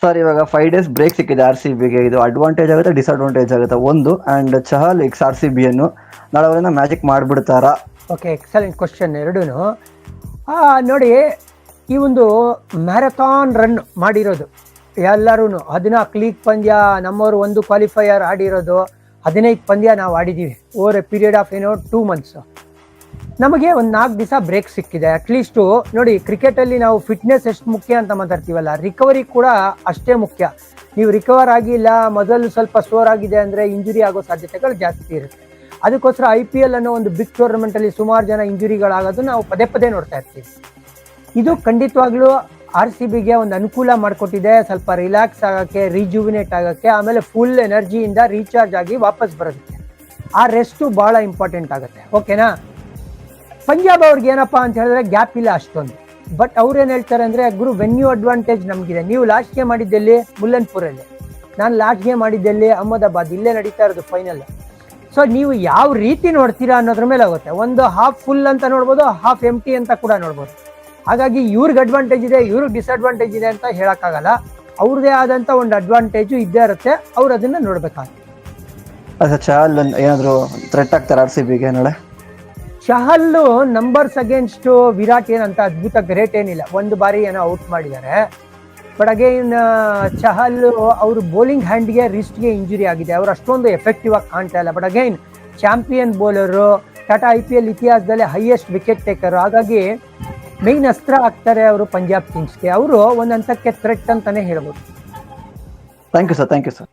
Sir ಇವಾಗ 5 days break ಸಿಕ್ಕಿದೆ R C ಬಿಗೆ. ಇದು ಅಡ್ವಾಂಟೇಜ್ ಆಗುತ್ತೆ, ಡಿಸ್ಅಡ್ವಾಂಟೇಜ್ ಆಗುತ್ತೆ ಒಂದು. And Chahal ex R C ಬಿಯನ್ನು ನಾಳೆ ಅವರಿಂದ ಮ್ಯಾಜಿಕ್ ಮಾಡಿಬಿಡ್ತಾರಾ? ಓಕೆ, ಎಕ್ಸಲೆಂಟ್ ಕ್ವಶನ್ ಎರಡೂ. ನೋಡಿ, ಈ ಒಂದು ಮ್ಯಾರಥಾನ್ ರನ್ ಮಾಡಿರೋದು ಎಲ್ಲರೂ 14 ಲೀಗ್ ಪಂದ್ಯ, ನಮ್ಮವರು ಒಂದು ಕ್ವಾಲಿಫೈಯರ್ ಆಡಿರೋದು, 15 ಪಂದ್ಯ ನಾವು ಆಡಿದ್ದೀವಿ over a period of 2 months. ನಮಗೆ ಒಂದು 4 ದಿವಸ ಬ್ರೇಕ್ ಸಿಕ್ಕಿದೆ. ಅಟ್ಲೀಸ್ಟು ನೋಡಿ, ಕ್ರಿಕೆಟಲ್ಲಿ ನಾವು ಫಿಟ್ನೆಸ್ ಎಷ್ಟು ಮುಖ್ಯ ಅಂತ ಮಾತಾಡ್ತೀವಲ್ಲ, ರಿಕವರಿ ಕೂಡ ಅಷ್ಟೇ ಮುಖ್ಯ. ನೀವು ರಿಕವರ್ ಆಗಿಲ್ಲ, ಮೊದಲು ಸ್ವಲ್ಪ ಸ್ಟೋರ್ ಆಗಿದೆ ಅಂದರೆ ಇಂಜುರಿ ಆಗೋ ಸಾಧ್ಯತೆಗಳು ಜಾಸ್ತಿ ಇರುತ್ತೆ. ಅದಕ್ಕೋಸ್ಕರ IPL ಅನ್ನೋ ಒಂದು ಬಿಗ್ ಟೂರ್ನಮೆಂಟಲ್ಲಿ ಸುಮಾರು ಜನ ಇಂಜುರಿಗಳಾಗೋದು ನಾವು ಪದೇ ಪದೇ ನೋಡ್ತಾ ಇರ್ತೀವಿ. ಇದು ಖಂಡಿತವಾಗ್ಲೂ RCBಗೆ ಒಂದು ಅನುಕೂಲ ಮಾಡಿಕೊಟ್ಟಿದೆ, ಸ್ವಲ್ಪ ರಿಲ್ಯಾಕ್ಸ್ ಆಗೋಕ್ಕೆ, ರಿಜುವಿನೇಟ್ ಆಗೋಕ್ಕೆ, ಆಮೇಲೆ ಫುಲ್ ಎನರ್ಜಿಯಿಂದ ರೀಚಾರ್ಜ್ ಆಗಿ ವಾಪಸ್ ಬರೋದಕ್ಕೆ. ಆ ರೆಸ್ಟು ಭಾಳ ಇಂಪಾರ್ಟೆಂಟ್ ಆಗುತ್ತೆ. ಓಕೆನಾ? ಪಂಜಾಬ್ ಅವ್ರಿಗೆ ಏನಪ್ಪ ಅಂತ ಹೇಳಿದ್ರೆ ಗ್ಯಾಪ್ ಇಲ್ಲ ಅಷ್ಟೊಂದು. ಬಟ್ ಅವ್ರೇನು ಹೇಳ್ತಾರೆ ಅಂದರೆ, ಗುರು ವೆನ್ಯೂ ಅಡ್ವಾಂಟೇಜ್ ನಮಗಿದೆ. ನೀವು ಲಾಸ್ಟ್ ಗೇಮ್ ಮಾಡಿದ್ದೆಲ್ಲಿ? ಮುಲ್ಲನ್ಪುರಲ್ಲಿ. ನಾನು ಲಾಸ್ಟ್ ಗೇಮ್ ಮಾಡಿದ್ದೆಲ್ಲಿ? ಅಹಮದಾಬಾದ್. ಇಲ್ಲೇ ನಡೀತಾ ಇರೋದು ಫೈನಲ್. ಸೊ ನೀವು ಯಾವ ರೀತಿ ನೋಡ್ತೀರಾ ಅನ್ನೋದ್ರ ಮೇಲೆ ಆಗುತ್ತೆ. ಒಂದು ಹಾಫ್ ಫುಲ್ ಅಂತ ನೋಡ್ಬೋದು, ಹಾಫ್ ಎಂಟಿ ಅಂತ ಕೂಡ ನೋಡ್ಬೋದು. ಹಾಗಾಗಿ ಇವ್ರಿಗೆ ಅಡ್ವಾಂಟೇಜ್ ಇದೆ, ಇವ್ರಿಗೆ ಡಿಸ್ಅಡ್ವಾಂಟೇಜ್ ಇದೆ ಅಂತ ಹೇಳೋಕ್ಕಾಗಲ್ಲ. ಅವ್ರದ್ದೇ ಆದಂಥ ಒಂದು ಅಡ್ವಾಂಟೇಜು ಇದ್ದೇ ಇರುತ್ತೆ, ಅವ್ರು ಅದನ್ನು ನೋಡ್ಬೇಕಾಗುತ್ತೆ. ಅದೇ ಚಹಲ್ ಏನಾದರೂ ಥ್ರೆಟ್ ಆಗ್ತಾರೆ ಆರ್ ಸಿ ಬಿಗೆ ನಾಳೆ? ಚಹಲ್ಲು ನಂಬರ್ಸ್ ಅಗೇನ್ಸ್ಟ್ ವಿರಾಟ್ ಏನಂತ ಅದ್ಭುತ ಗ್ರೇಟ್ ಏನಿಲ್ಲ, ಒಂದು ಬಾರಿ ಏನೋ ಔಟ್ ಮಾಡಿದ್ದಾರೆ. ಬಟ್ ಅಗೇನ್ ಚಹಲ್ ಅವರು ಬೌಲಿಂಗ್ ಹ್ಯಾಂಡ್ಗೆ ರಿಸ್ಟ್ಗೆ ಇಂಜುರಿ ಆಗಿದೆ, ಅವರು ಅಷ್ಟೊಂದು ಎಫೆಕ್ಟಿವ್ ಆಗಿ ಕಾಣ್ತಾ ಇಲ್ಲ. But again champion bowler, Tata IPL ಇತಿಹಾಸದಲ್ಲಿ ಹೈಯೆಸ್ಟ್ ವಿಕೆಟ್ ಟೇಕರು. ಹಾಗಾಗಿ ಮೇನ್ ಅಸ್ತ್ರ ಆಗ್ತಾರೆ ಅವರು ಪಂಜಾಬ್ ಕಿಂಗ್ಸ್ಗೆ. ಅವರು ಒಂದು ಹಂತಕ್ಕೆ ಥ್ರೆಟ್ ಅಂತಾನೆ ಹೇಳ್ಬೋದು. Thank you sir.